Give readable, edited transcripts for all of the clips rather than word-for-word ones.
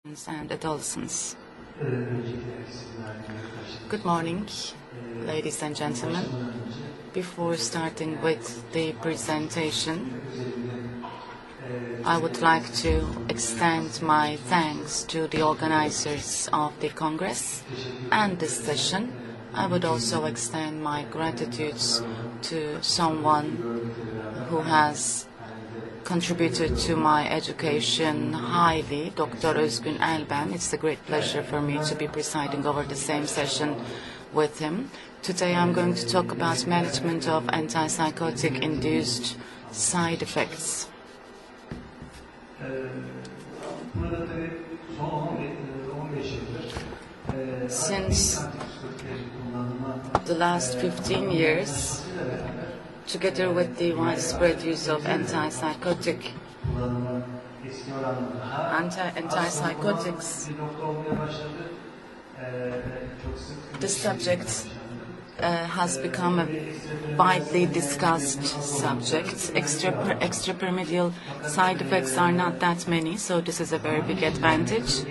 And adolescents. Good morning, ladies and gentlemen. Before starting with the presentation, I would like to extend my thanks to the organizers of the Congress and this session. I would also extend my gratitudes to someone who has contributed to my education highly, Dr. Özgün Elben. It's a great pleasure for me to be presiding over the same session with him. Today I'm going to talk about management of antipsychotic-induced side effects. Since the last 15 years, together with the widespread use of antipsychotics, this subject has become a widely discussed subject. Extrapyramidal side effects are not that many, so this is a very big advantage.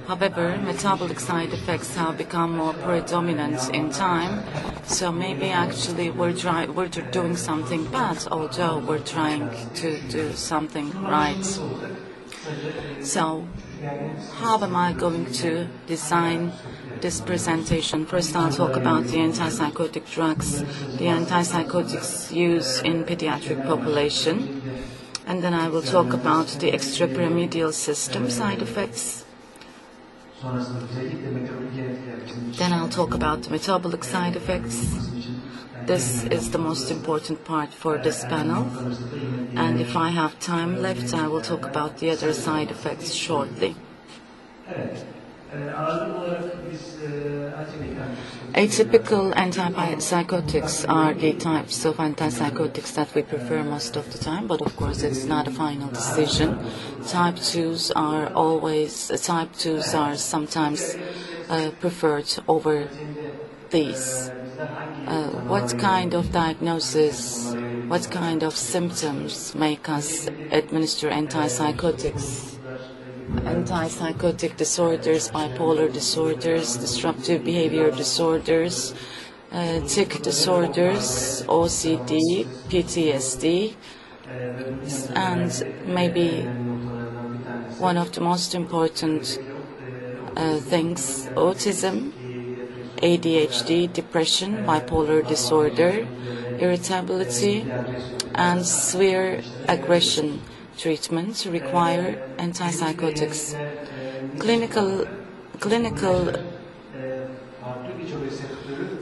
However, metabolic side effects have become more predominant in time, so maybe actually we're doing something bad, although we're trying to do something right. So, how am I going to design this presentation? First, I'll talk about the antipsychotic drugs, the antipsychotics used in pediatric population, and then I will talk about the extrapyramidal system side effects. Then I'll talk about the metabolic side effects. This is the most important part for this panel. And if I have time left, I will talk about the other side effects shortly. Atypical antipsychotics are the types of antipsychotics that we prefer most of the time, but of course it's not a final decision. Type 2s are sometimes preferred over these. What kind of diagnosis, what kind of symptoms make us administer antipsychotics? Antipsychotic disorders, bipolar disorders, disruptive behavior disorders, tic disorders, OCD, PTSD, and maybe one of the most important things, autism, ADHD, depression, bipolar disorder, irritability, and severe aggression treatments require antipsychotics. Clinical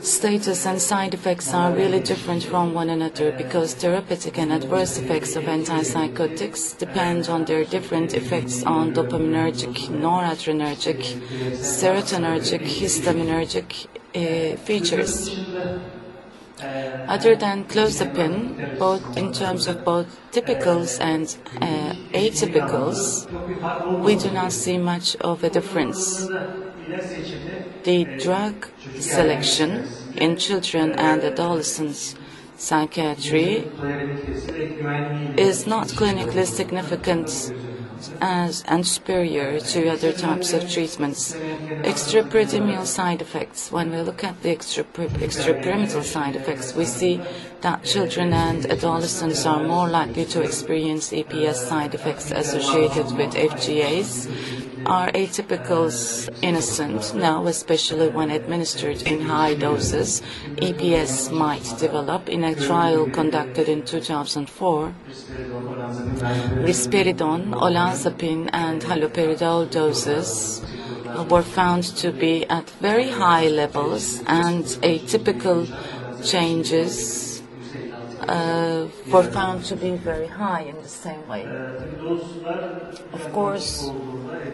status and side effects are really different from one another because therapeutic and adverse effects of antipsychotics depend on their different effects on dopaminergic, noradrenergic, serotonergic, histaminergic features. Other than clozapine, both in terms of both typicals and atypicals, we do not see much of a difference. The drug selection in children and adolescents psychiatry is not clinically significant and superior to other types of treatments. Extrapyramidal side effects. When we look at the extrapyramidal side effects, we see that children and adolescents are more likely to experience EPS side effects associated with FGAs. Are atypicals innocent? No, especially when administered in high doses. EPS might develop. In a trial conducted in 2004, risperidone, olanzapine, and haloperidol doses were found to be at very high levels, and atypical changes were found to be very high in the same way. Of course,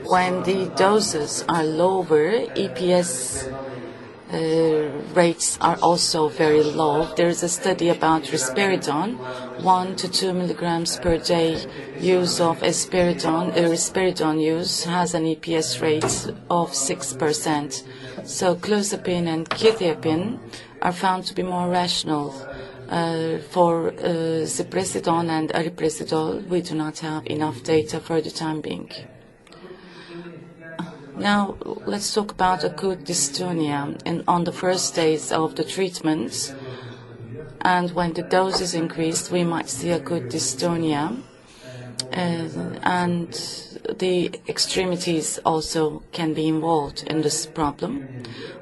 when the doses are lower, EPS rates are also very low. There is a study about risperidone, 1 to 2 milligrams per day use of risperidone use has an EPS rate of 6%. So clozapine and quetiapine are found to be more rational. For ziprasidone and ariprazole, we do not have enough data for the time being. Now, let's talk about acute dystonia. On the first days of the treatment, and when the dose is increased, we might see acute dystonia, and the extremities also can be involved in this problem.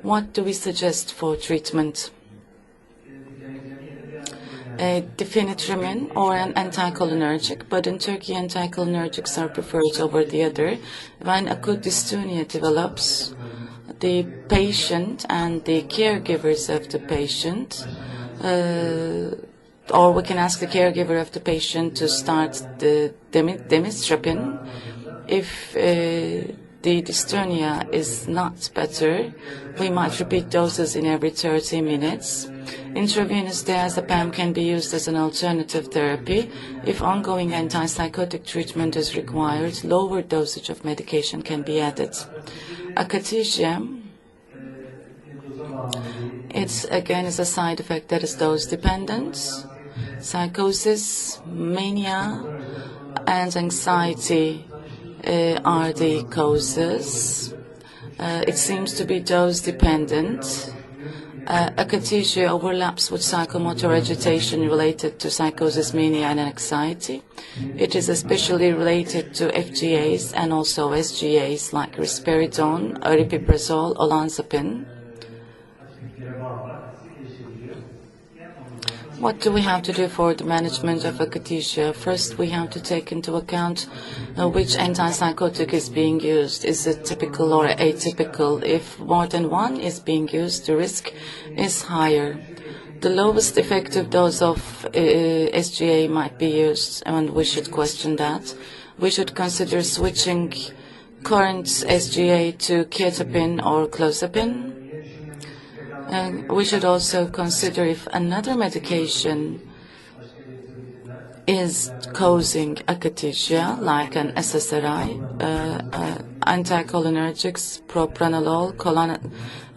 What do we suggest for treatment? Difenhydramine or an anticholinergic, but in Turkey anticholinergics are preferred over the other. When acute dystonia develops, the patient and the caregivers of the patient, or we can ask the caregiver of the patient to start the dimistropin. If the dystonia is not better, we might repeat doses in every 30 minutes. Intravenous diazepam can be used as an alternative therapy. If ongoing antipsychotic treatment is required, lower dosage of medication can be added. Akathisia, it again is a side effect that is dose dependent. Psychosis, mania, and anxiety are the causes. It seems to be dose dependent. Akathisia overlaps with psychomotor agitation related to psychosis, mania, and anxiety. It is especially related to FGAs and also SGAs like risperidone, aripiprazole, olanzapine. What do we have to do for the management of akathisia? First, we have to take into account which antipsychotic is being used. Is it typical or atypical? If more than one is being used, the risk is higher. The lowest effective dose of SGA might be used, and we should question that. We should consider switching current SGA to ketapine or clozapine. We should also consider if another medication is causing akathisia, like an SSRI, anticholinergics, propranolol,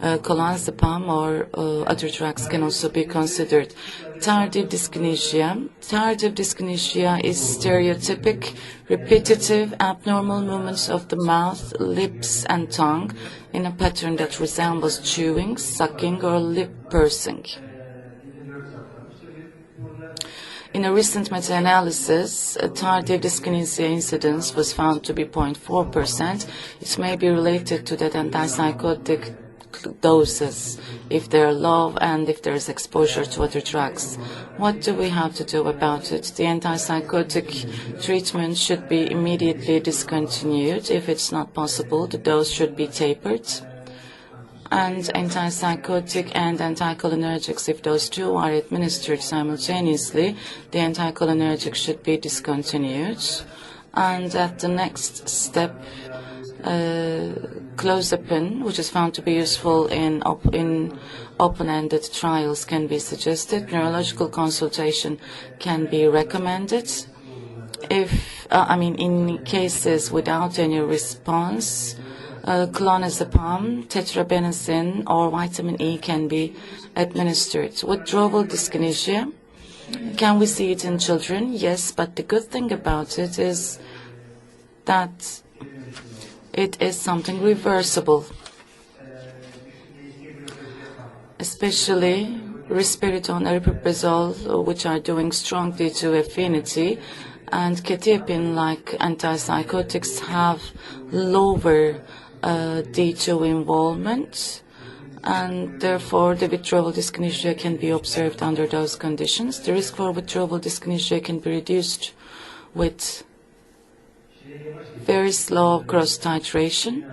clonazepam, or other drugs can also be considered. Tardive dyskinesia. Tardive dyskinesia is stereotypic, repetitive, abnormal movements of the mouth, lips, and tongue in a pattern that resembles chewing, sucking, or lip pursing. In a recent meta-analysis, tardive dyskinesia incidence was found to be 0.4%. It may be related to that antipsychotic doses, if they're low and if there's exposure to other drugs. What do we have to do about it? The antipsychotic treatment should be immediately discontinued. If it's not possible, the dose should be tapered. And antipsychotic and anticholinergics, if those two are administered simultaneously, the anticholinergic should be discontinued. And at the next step, clozapine, which is found to be useful in open-ended trials, can be suggested. Neurological consultation can be recommended. In cases without any response, clonazepam, tetrabenazine, or vitamin E can be administered. Withdrawal dyskinesia, can we see it in children? Yes, but the good thing about it is that it is something reversible, especially risperidone, aripiprazole, which are doing strongly to affinity, and ketapine, like antipsychotics, have lower D2 involvement, and therefore the withdrawal dyskinesia can be observed under those conditions. The risk for withdrawal dyskinesia can be reduced with very slow cross titration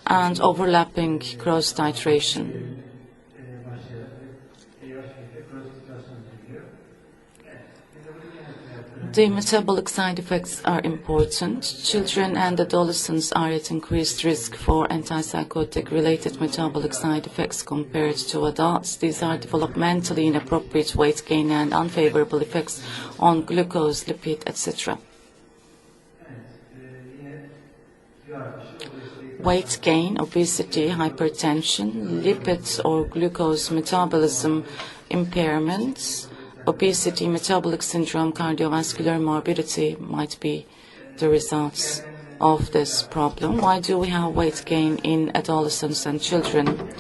and overlapping cross titration. The metabolic side effects are important. Children and adolescents are at increased risk for antipsychotic-related metabolic side effects compared to adults. These are developmentally inappropriate weight gain and unfavorable effects on glucose, lipid, etc. Weight gain, obesity, hypertension, lipids or glucose metabolism impairments, obesity, metabolic syndrome, cardiovascular morbidity might be the results. of this problem. Why do we have weight gain in adolescents and children?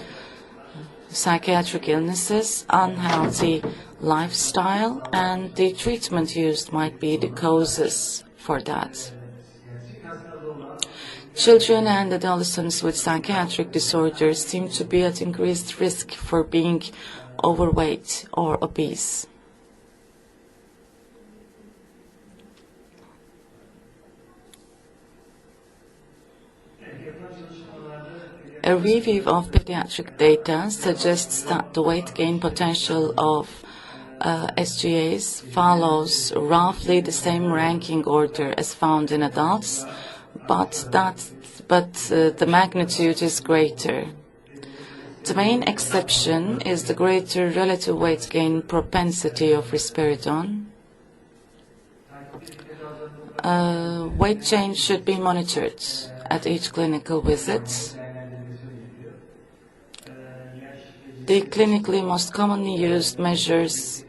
Psychiatric illnesses, unhealthy lifestyle, and the treatment used might be the causes for that. Children and adolescents with psychiatric disorders seem to be at increased risk for being overweight or obese. A review of pediatric data suggests that the weight gain potential of SGAs follows roughly the same ranking order as found in adults, but the magnitude is greater. The main exception is the greater relative weight gain propensity of risperidone. Weight change should be monitored at each clinical visit. The clinically most commonly used measures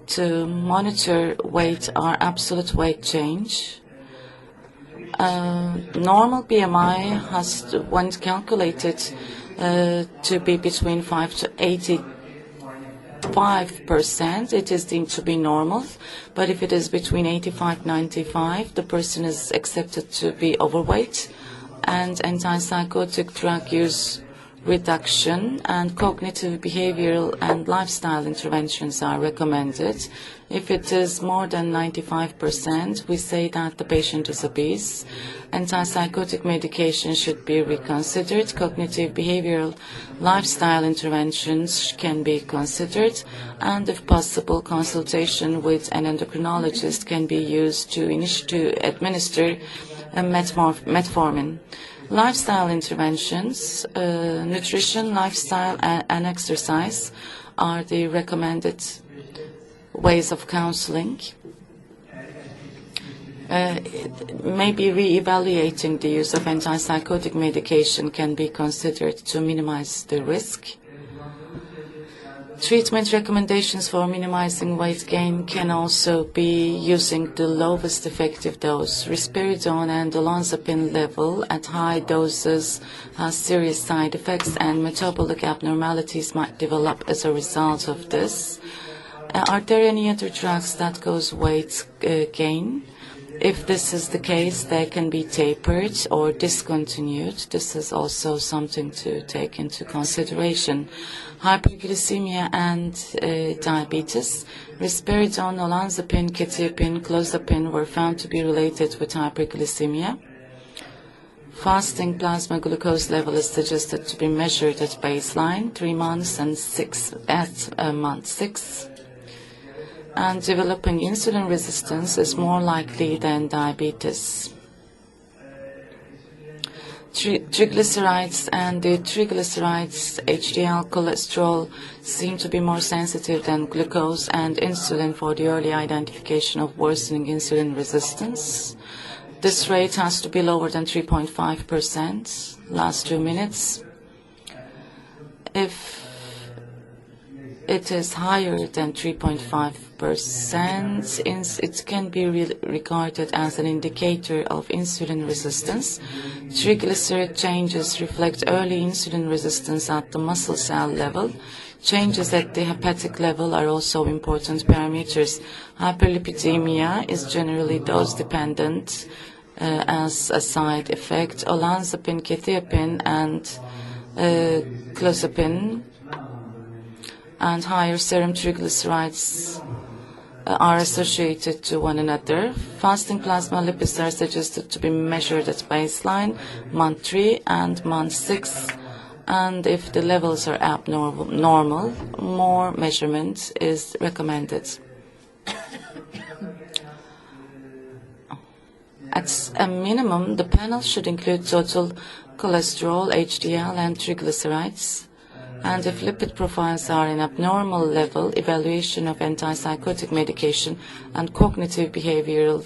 to monitor weight are absolute weight change. Normal BMI has, when calculated, to be between 5 to 85%. It is deemed to be normal, but if it is between 85 and 95, the person is accepted to be overweight, and antipsychotic drug use reduction and cognitive, behavioral, and lifestyle interventions are recommended. If it is more than 95%, we say that the patient is obese. Antipsychotic medication should be reconsidered. Cognitive, behavioral, lifestyle interventions can be considered, and if possible, consultation with an endocrinologist can be used to administer metformin. Lifestyle interventions, nutrition, lifestyle, and exercise are the recommended ways of counseling. Maybe re-evaluating the use of antipsychotic medication can be considered to minimize the risk. Treatment recommendations for minimizing weight gain can also be using the lowest effective dose. Risperidone and olanzapine level at high doses has serious side effects, and metabolic abnormalities might develop as a result of this. Are there any other drugs that cause weight gain? If this is the case, they can be tapered or discontinued. This is also something to take into consideration. Hyperglycemia and diabetes. Risperidone, olanzapine, quetiapine, clozapine were found to be related with hyperglycemia. Fasting plasma glucose level is suggested to be measured at baseline, 3 months, and at month 6. And developing insulin resistance is more likely than diabetes. Triglycerides and the triglycerides, HDL cholesterol, seem to be more sensitive than glucose and insulin for the early identification of worsening insulin resistance. This rate has to be lower than 3.5%. Last 2 minutes. If it is higher than 3.5%, it can be regarded as an indicator of insulin resistance. Triglyceride changes reflect early insulin resistance at the muscle cell level. Changes at the hepatic level are also important parameters. Hyperlipidemia is generally dose-dependent as a side effect. Olanzapine, quetiapine, and clozapine and higher serum triglycerides are associated to one another. Fasting plasma lipids are suggested to be measured at baseline, month 3 and month 6. And if the levels are abnormal, more measurement is recommended. At a minimum, the panel should include total cholesterol, HDL, and triglycerides. And if lipid profiles are in abnormal level, evaluation of antipsychotic medication and cognitive behavioral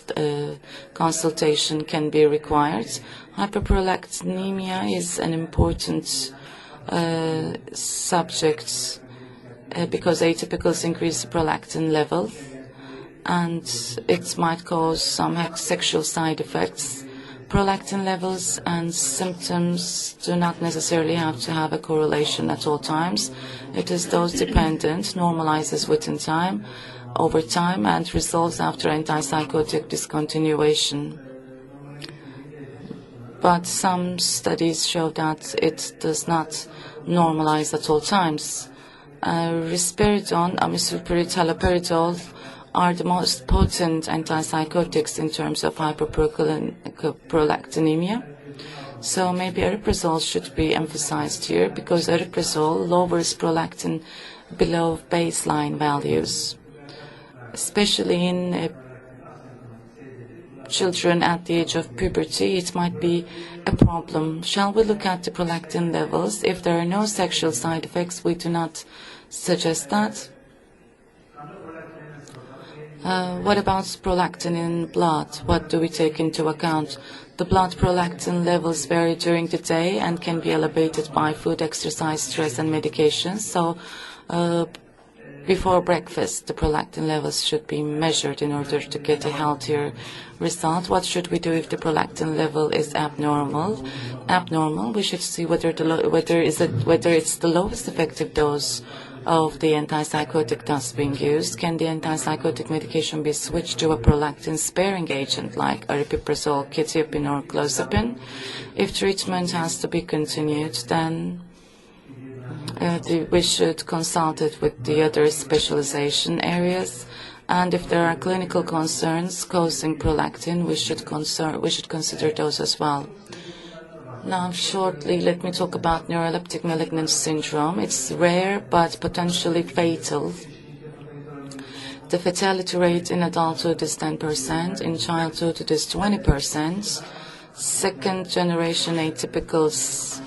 consultation can be required. Hyperprolactinemia is an important subject because atypicals increase the prolactin level, and it might cause some sexual side effects. Prolactin levels and symptoms do not necessarily have to have a correlation at all times. It is dose-dependent, normalizes within time, over time, and resolves after antipsychotic discontinuation. But some studies show that it does not normalize at all times. Risperidone, amisulpirid, haloperidol are the most potent antipsychotics in terms of hyperprolactinemia. So maybe aripiprazole should be emphasized here, because aripiprazole lowers prolactin below baseline values, especially in children at the age of puberty. It might be a problem. Shall we look at the prolactin levels? If there are no sexual side effects, we do not suggest that. What about prolactin in blood? What do we take into account? The blood prolactin levels vary during the day and can be elevated by food, exercise, stress, and medications. So before breakfast, the prolactin levels should be measured in order to get a healthier result. What should we do if the prolactin level is abnormal? We should see whether it's the lowest effective dose of the antipsychotic that's being used. Can the antipsychotic medication be switched to a prolactin-sparing agent like aripiprazole, quetiapine, or clozapine? If treatment has to be continued, then we should consult it with the other specialization areas. And if there are clinical concerns causing prolactin, we should consider those as well. Now, shortly, let me talk about neuroleptic malignant syndrome. It's rare but potentially fatal. The fatality rate in adulthood is 10%, in childhood it is 20%. Second-generation atypicals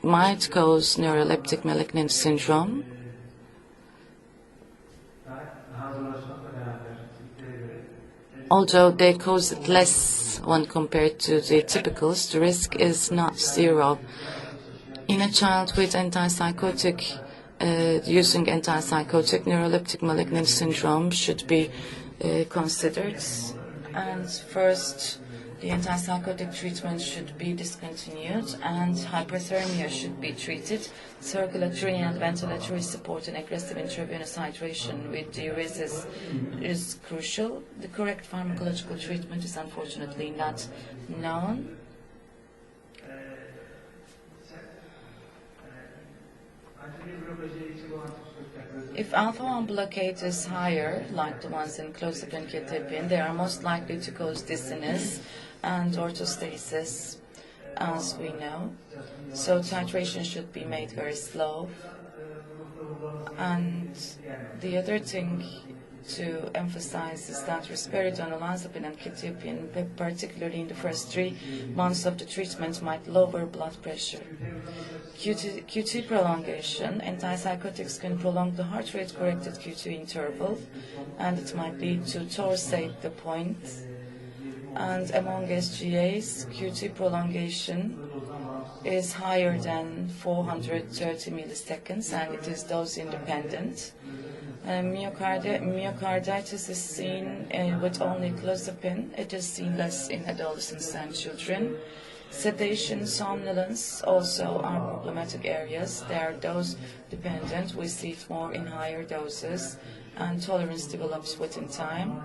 might cause neuroleptic malignant syndrome. Although they cause it less when compared to the typicals, the risk is not zero. In a child with antipsychotic, using antipsychotic, neuroleptic malignant syndrome should be considered. And first, the antipsychotic treatment should be discontinued and hyperthermia should be treated. Circulatory and ventilatory support and aggressive intravenous hydration with diuresis is crucial. The correct pharmacological treatment is unfortunately not known. If alpha-1 blockade is higher, like the ones in clozapine, quetiapine, they are most likely to cause dizziness and orthostasis, as we know. So titration should be made very slow. And the other thing to emphasize is that risperidone, olanzapine, and quetiapine, particularly in the first 3 months of the treatment, might lower blood pressure. QT prolongation. Antipsychotics can prolong the heart rate-corrected QT interval, and it might lead to torsade the point. And among SGAs, QT prolongation is higher than 430 milliseconds, and it is dose-independent. Myocarditis is seen with only clozapine. It is seen less in adolescents and children. Sedation, somnolence also are problematic areas. They are dose-dependent. We see it more in higher doses, and tolerance develops within time.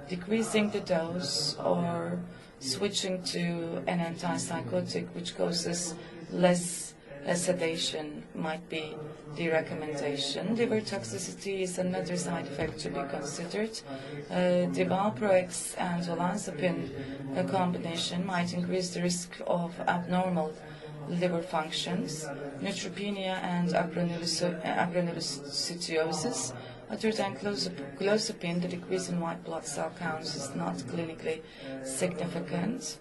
Decreasing the dose or switching to an antipsychotic which causes less sedation might be the recommendation. Liver toxicity is another side effect to be considered. The valproex and olanzapine combination might increase the risk of abnormal liver functions. Neutropenia and agranulocytosis. Other than clozapine, the decrease in white blood cell counts is not clinically significant.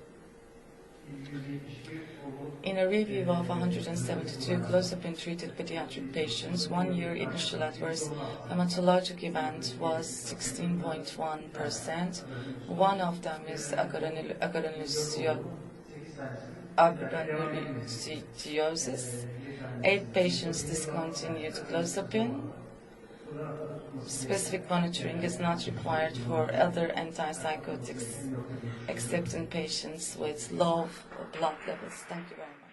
In a review of 172 clozapine-treated pediatric patients, 1 year initial adverse hematologic event was 16.1%. One of them is agranulocytosis. 8 patients discontinued clozapine. specific monitoring is not required for other antipsychotics except in patients with low blood levels. Thank you very much.